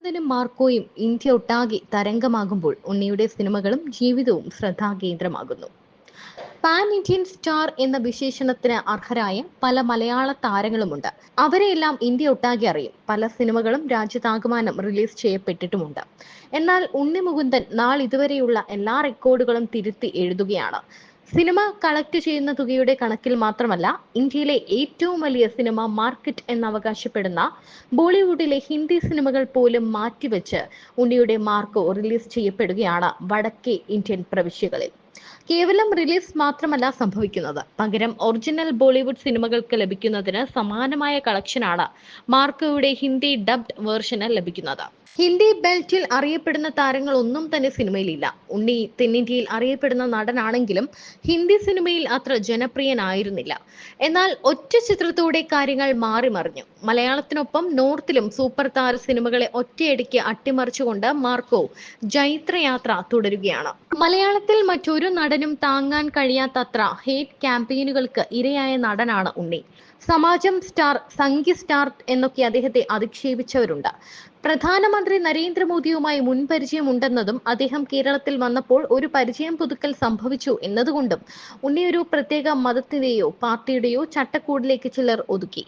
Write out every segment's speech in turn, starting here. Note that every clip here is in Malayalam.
ഉണ്ണിമുകുന്ദനും മാർക്കോയും ഇന്ത്യ ഒട്ടാകെ തരംഗമാകുമ്പോൾ ഉണ്ണിയുടെ സിനിമകളും ജീവിതവും ശ്രദ്ധാകേന്ദ്രമാകുന്നു. പാൻ ഇന്ത്യൻ സ്റ്റാർ എന്ന വിശേഷണത്തിന് അർഹരായ പല മലയാള താരങ്ങളുമുണ്ട്. അവരെയെല്ലാം ഇന്ത്യ ഒട്ടാകെ അറിയും. പല സിനിമകളും രാജ്യത്താകമാനം റിലീസ് ചെയ്യപ്പെട്ടിട്ടുമുണ്ട്. എന്നാൽ ഉണ്ണിമുകുന്ദൻ നാളിതുവരെയുള്ള എല്ലാ റെക്കോർഡുകളും തിരുത്തി എഴുതുകയാണ്. സിനിമ കളക്ട് ചെയ്യുന്ന തുകയുടെ കണക്കിൽ മാത്രമല്ല, ഇന്ത്യയിലെ ഏറ്റവും വലിയ സിനിമ മാർക്കറ്റ് എന്നവകാശപ്പെടുന്ന ബോളിവുഡിലെ ഹിന്ദി സിനിമകൾ പോലും മാറ്റിവെച്ച് ഉണ്ണിയുടെ മാർക്കോ റിലീസ് ചെയ്യപ്പെടുകയാണ് വടക്കേ ഇന്ത്യൻ പ്രവിശ്യകളിൽ. കേവലം റിലീസ് മാത്രമല്ല സംഭവിക്കുന്നത്, പകരം ഒറിജിനൽ ബോളിവുഡ് സിനിമകൾക്ക് ലഭിക്കുന്നതിന് സമാനമായ കളക്ഷനാണ് മാർക്കോയുടെ ഹിന്ദി ഡബ്ഡ് വേർഷന് ലഭിക്കുന്നത്. ഹിന്ദി ബെൽറ്റിൽ അറിയപ്പെടുന്ന താരങ്ങൾ ഒന്നും തന്നെ സിനിമയിലില്ല. ഉണ്ണി തെന്നിന്ത്യയിൽ അറിയപ്പെടുന്ന നടനാണെങ്കിലും ഹിന്ദി സിനിമയിൽ അത്ര ജനപ്രിയനായിരുന്നില്ല. എന്നാൽ ഒറ്റ ചിത്രത്തോടെ കാര്യങ്ങൾ മാറിമറിഞ്ഞു. മലയാളത്തിനൊപ്പം നോർത്തിലും സൂപ്പർ താര സിനിമകളെ ഒറ്റയടിക്ക് അട്ടിമറിച്ചുകൊണ്ട് മാർക്കോ ജൈത്രയാത്ര തുടരുകയാണ്. മലയാളത്തിൽ മറ്റൊരു നടനും താങ്ങാൻ കഴിയാത്തത്ര ഹേറ്റ് ക്യാമ്പയിനുകൾക്ക് ഇരയായ നടനാണ് ഉണ്ണി. സമാജം സ്റ്റാർ, സംഘി സ്റ്റാർ എന്നൊക്കെ അദ്ദേഹത്തെ അധിക്ഷേപിച്ചവരുണ്ട്. പ്രധാനമന്ത്രി നരേന്ദ്രമോദിയുമായി മുൻപരിചയം ഉണ്ടെന്നതും അദ്ദേഹം കേരളത്തിൽ വന്നപ്പോൾ ഒരു പരിചയം പുതുക്കൽ സംഭവിച്ചു എന്നതുകൊണ്ടും ഉണ്ണി ഒരു പ്രത്യേക മതത്തിന്റെയോ പാർട്ടിയുടെയോ ചട്ടക്കൂടിലേക്ക് ചിലർ ഒതുക്കി.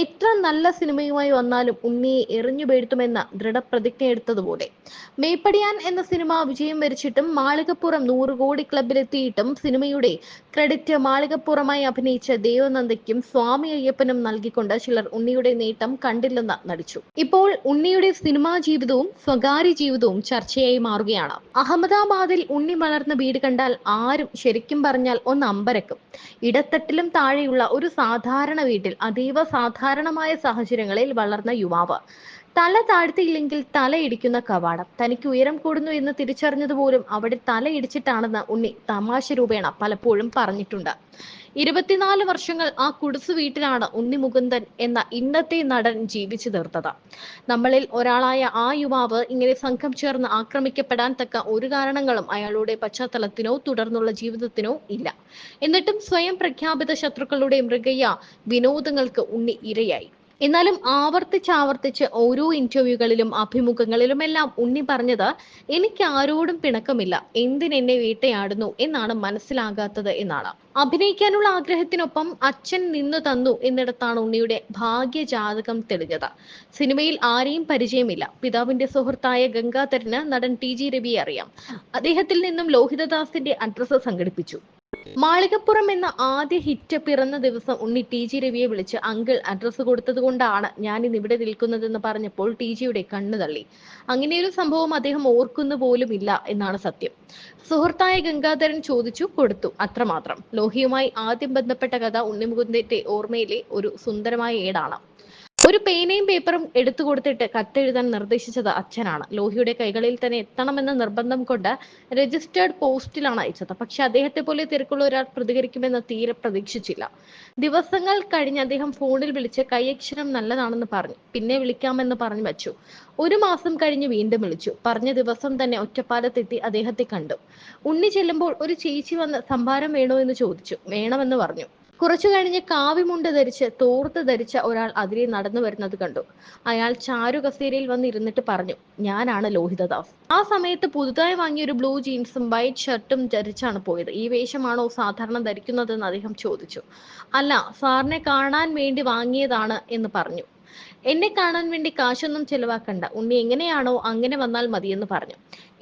എത്ര നല്ല സിനിമയുമായി വന്നാലും ഉണ്ണിയെ എറിഞ്ഞു വീഴ്ത്തുമെന്ന ദൃഢപ്രതിജ്ഞ എടുത്തതുപോലെ. മേപ്പടിയാൻ എന്ന സിനിമ വിജയം വരിച്ചിട്ടും മാളികപ്പുറം 100 കോടി ക്ലബിലെത്തിയിട്ടും സിനിമയുടെ ക്രെഡിറ്റ് മാളികപ്പുറമായി അഭിനയിച്ച ദേവനന്ദയ്ക്കും സ്വാമി അയ്യപ്പനും നൽകിക്കൊണ്ട് ചിലർ ഉണ്ണിയുടെ നേട്ടം കണ്ടില്ലെന്ന് നടിച്ചു. ഇപ്പോൾ ഉണ്ണിയുടെ സിനിമാ ജീവിതവും സ്വകാര്യ ജീവിതവും ചർച്ചയായി മാറുകയാണ്. അഹമ്മദാബാദിൽ ഉണ്ണി വളർന്ന വീട് കണ്ടാൽ ആരും ശരിക്കും പറഞ്ഞാൽ ഒന്ന് അമ്പരക്കും. ഇടത്തട്ടിലും താഴെയുള്ള ഒരു സാധാരണ വീട്ടിൽ അതീവ സാധാരണമായ സാഹചര്യങ്ങളിൽ വളർന്ന യുവാവ്. തല താഴ്ത്തിയില്ലെങ്കിൽ തലയിടിക്കുന്ന കവാടം. തനിക്ക് ഉയരം കൂടുന്നു എന്ന് തിരിച്ചറിഞ്ഞതുപോലും അവിടെ തലയിടിച്ചിട്ടാണെന്ന് ഉണ്ണി തമാശ രൂപേണ പലപ്പോഴും പറഞ്ഞിട്ടുണ്ട്. 24 വർഷങ്ങൾ ആ കുടിസു വീട്ടിലാണ് ഉണ്ണി മുകുന്ദൻ എന്ന ഇന്നത്തെ നടൻ ജീവിച്ചു തീർത്തത്. നമ്മളിൽ ഒരാളായ ആ യുവാവ് ഇങ്ങനെ സംഘം ചേർന്ന് ആക്രമിക്കപ്പെടാൻ തക്ക ഒരു കാരണങ്ങളും അയാളുടെ പശ്ചാത്തലത്തിനോ തുടർന്നുള്ള ജീവിതത്തിനോ ഇല്ല. എന്നിട്ടും സ്വയം പ്രഖ്യാപിത ശത്രുക്കളുടെ മൃഗീയ വിനോദങ്ങൾക്ക് ഉണ്ണി ഇരയായി. എന്നാലും ആവർത്തിച്ച് ഓരോ ഇന്റർവ്യൂകളിലും അഭിമുഖങ്ങളിലുമെല്ലാം ഉണ്ണി പറഞ്ഞത്, എനിക്ക് ആരോടും പിണക്കമില്ല, എന്തിനെന്നെ വേട്ടയാടുന്നു എന്നാണ് മനസ്സിലാകാത്തത് എന്നാണ്. അഭിനയിക്കാനുള്ള ആഗ്രഹത്തിനൊപ്പം അച്ഛൻ നിന്നു തന്നു എന്നിടത്താണ് ഉണ്ണിയുടെ ഭാഗ്യജാതകം തെളിഞ്ഞത്. സിനിമയിൽ ആരെയും പരിചയമില്ല. പിതാവിന്റെ സുഹൃത്തായ ഗംഗാധരന് നടൻ ടി ജി രവിയെ അറിയാം. അദ്ദേഹത്തിൽ നിന്നും ലോഹിതദാസിന്റെ അഡ്രസ്സ് സംഘടിപ്പിച്ചു. മാളികപ്പുറം എന്ന ആദ്യ ഹിറ്റ് പിറന്ന ദിവസം ഉണ്ണി ടി ജി രവിയെ വിളിച്ച് അങ്കിൾ അഡ്രസ്സ് കൊടുത്തത് കൊണ്ടാണ് ഞാൻ ഇന്ന് ഇവിടെ നിൽക്കുന്നതെന്ന് പറഞ്ഞപ്പോൾ ടി ജിയുടെ കണ്ണു തള്ളി. അങ്ങനെയൊരു സംഭവം അദ്ദേഹം ഓർക്കുന്നു പോലും ഇല്ല എന്നാണ് സത്യം. സുഹൃത്തായ ഗംഗാധരൻ ചോദിച്ചു, കൊടുത്തു, അത്രമാത്രം. ലോഹിയുമായി ആദ്യം ബന്ധപ്പെട്ട കഥ ഉണ്ണിമുകുന്ദന്റെ ഓർമ്മയിലെ ഒരു സുന്ദരമായ ഏടാണ്. ഒരു പേനയും പേപ്പറും എടുത്തു കൊടുത്തിട്ട് കത്തെഴുതാൻ നിർദ്ദേശിച്ചത് അച്ഛനാണ്. ലോഹിയുടെ കൈകളിൽ തന്നെ എത്തണമെന്ന നിർബന്ധം കൊണ്ട് രജിസ്റ്റേർഡ് പോസ്റ്റിലാണ് അയച്ചത്. പക്ഷെ അദ്ദേഹത്തെ പോലെ തിരക്കുള്ള ഒരാൾ പ്രതികരിക്കുമെന്ന് തീരെ പ്രതീക്ഷിച്ചില്ല. ദിവസങ്ങൾ കഴിഞ്ഞ് അദ്ദേഹം ഫോണിൽ വിളിച്ച് കൈയക്ഷരം നല്ലതാണെന്ന് പറഞ്ഞു. പിന്നെ വിളിക്കാമെന്ന് പറഞ്ഞു വച്ചു. 1 മാസം കഴിഞ്ഞ് വീണ്ടും വിളിച്ചു. പറഞ്ഞ ദിവസം തന്നെ ഒറ്റപ്പാലത്തെത്തി അദ്ദേഹത്തെ കണ്ടു. ഉണ്ണി ചെല്ലുമ്പോൾ ഒരു ചേച്ചി വന്ന് സംഭാരം വേണോ എന്ന് ചോദിച്ചു. വേണമെന്ന് പറഞ്ഞു. കുറച്ചു കഴിഞ്ഞ് കാവിമുണ്ട് ധരിച്ച് തോർത്ത് ധരിച്ച ഒരാൾ അതിലെ നടന്നു വരുന്നത് കണ്ടു. അയാൾ ചാരു കസേരയിൽ വന്ന് ഇരുന്നിട്ട് പറഞ്ഞു, ഞാനാണ് ലോഹിതദാസ്. ആ സമയത്ത് പുതുതായി വാങ്ങിയ ഒരു ബ്ലൂ ജീൻസും വൈറ്റ് ഷർട്ടും ധരിച്ചാണ് പോയത്. ഈ വേഷമാണോ സാധാരണ ധരിക്കുന്നതെന്ന് അദ്ദേഹം ചോദിച്ചു. അല്ല, സാറിനെ കാണാൻ വേണ്ടി വാങ്ങിയതാണ് എന്ന് പറഞ്ഞു. എന്നെ കാണാൻ വേണ്ടി കാശൊന്നും ചെലവാക്കണ്ട, ഉണ്ണി എങ്ങനെയാണോ അങ്ങനെ വന്നാൽ മതിയെന്ന് പറഞ്ഞു.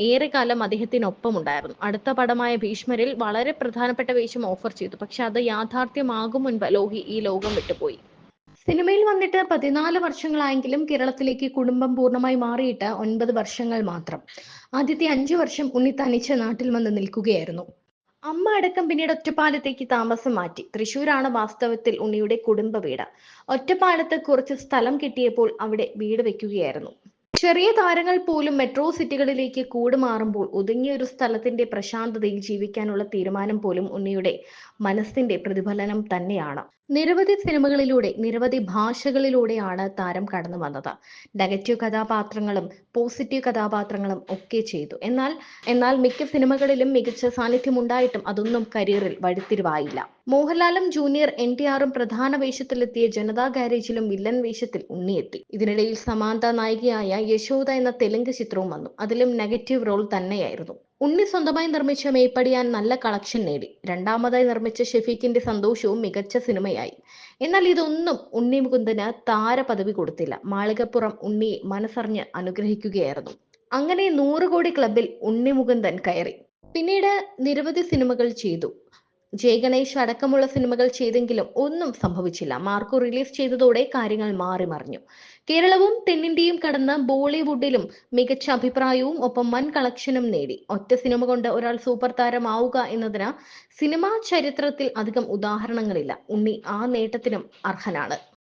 ഏറെക്കാലം അദ്ദേഹത്തിനൊപ്പം ഉണ്ടായിരുന്നു. അടുത്ത പടമായ ഭീഷ്മരിൽ വളരെ പ്രധാനപ്പെട്ട വേഷം ഓഫർ ചെയ്തു. പക്ഷെ അത് യാഥാർത്ഥ്യമാകും മുൻപ് ലോഹി ഈ ലോകം വിട്ടുപോയി. സിനിമയിൽ വന്നിട്ട് 14 വർഷങ്ങളായെങ്കിലും കേരളത്തിലേക്ക് കുടുംബം പൂർണ്ണമായി മാറിയിട്ട് 9 വർഷങ്ങൾ മാത്രം. ആദ്യത്തെ 5 വർഷം ഉണ്ണി തനിച്ച് നാട്ടിൽ വന്ന് നിൽക്കുകയായിരുന്നു. അമ്മ അടക്കം പിന്നീട് ഒറ്റപ്പാലത്തേക്ക് താമസം മാറ്റി. തൃശ്ശൂരാണ് വാസ്തവത്തിൽ ഉണ്ണിയുടെ കുടുംബ വീട്. ഒറ്റപ്പാലത്ത് കുറച്ച് സ്ഥലം കിട്ടിയപ്പോൾ അവിടെ വീട് വെക്കുകയായിരുന്നു. ചെറിയ താരങ്ങൾ പോലും മെട്രോ സിറ്റികളിലേക്ക് കൂടുമാറുമ്പോൾ ഒതുങ്ങിയ ഒരു സ്ഥലത്തിന്റെ പ്രശാന്തതയിൽ ജീവിക്കാനുള്ള തീരുമാനം പോലും ഉണ്ണിയുടെ മനസ്സിന്റെ പ്രതിഫലനം തന്നെയാണ്. നിരവധി സിനിമകളിലൂടെ നിരവധി ഭാഷകളിലൂടെയാണ് താരം കടന്നു വന്നത്. നെഗറ്റീവ് കഥാപാത്രങ്ങളും പോസിറ്റീവ് കഥാപാത്രങ്ങളും ഒക്കെ ചെയ്തു. എന്നാൽ മിക്ക സിനിമകളിലും മികച്ച സാന്നിധ്യം ഉണ്ടായിട്ടും അതൊന്നും കരിയറിൽ വഴിത്തിരിവായില്ല. മോഹൻലാലും ജൂനിയർ NTRും പ്രധാന വേഷത്തിലെത്തിയ ജനതാ ഗാരേജിലും വില്ലൻ വേഷത്തിൽ ഉണ്ണിയെത്തി. ഇതിനിടയിൽ സമാന്ത നായികയായ യശോദ എന്ന തെലുങ്ക് ചിത്രവും വന്നു. അതിലും നെഗറ്റീവ് റോൾ തന്നെയായിരുന്നു. ഉണ്ണി സ്വന്തമായി നിർമ്മിച്ച മേപ്പടിയാൻ നല്ല കളക്ഷൻ നേടി. രണ്ടാമതായി നിർമ്മിച്ച ഷെഫീഖിന്റെ സന്തോഷവും മികച്ച സിനിമയായി. എന്നാൽ ഇതൊന്നും ഉണ്ണി മുകുന്ദന് താരപദവി കൊടുത്തില്ല. മാളികപ്പുറം ഉണ്ണിയെ മനസ്സറിഞ്ഞ് അനുഗ്രഹിക്കുകയായിരുന്നു. അങ്ങനെ 100 കോടി ക്ലബിൽ ഉണ്ണി മുകുന്ദൻ കയറി. പിന്നീട് നിരവധി സിനിമകൾ ചെയ്തു. ജയഗണേഷ് അടക്കമുള്ള സിനിമകൾ ചെയ്തെങ്കിലും ഒന്നും സംഭവിച്ചില്ല. മാർക്കോ റിലീസ് ചെയ്തതോടെ കാര്യങ്ങൾ മാറി മറിഞ്ഞു. കേരളവും തെന്നിന്ത്യയും കടന്ന് ബോളിവുഡിലും മികച്ച അഭിപ്രായവും ഒപ്പം വൻ കളക്ഷനും നേടി. ഒറ്റ സിനിമ കൊണ്ട് ഒരാൾ സൂപ്പർ താരമാവുക എന്നതിന് സിനിമാ ചരിത്രത്തിൽ അധികം ഉദാഹരണങ്ങളില്ല. ഉണ്ണി ആ നേട്ടത്തിനും അർഹനാണ്.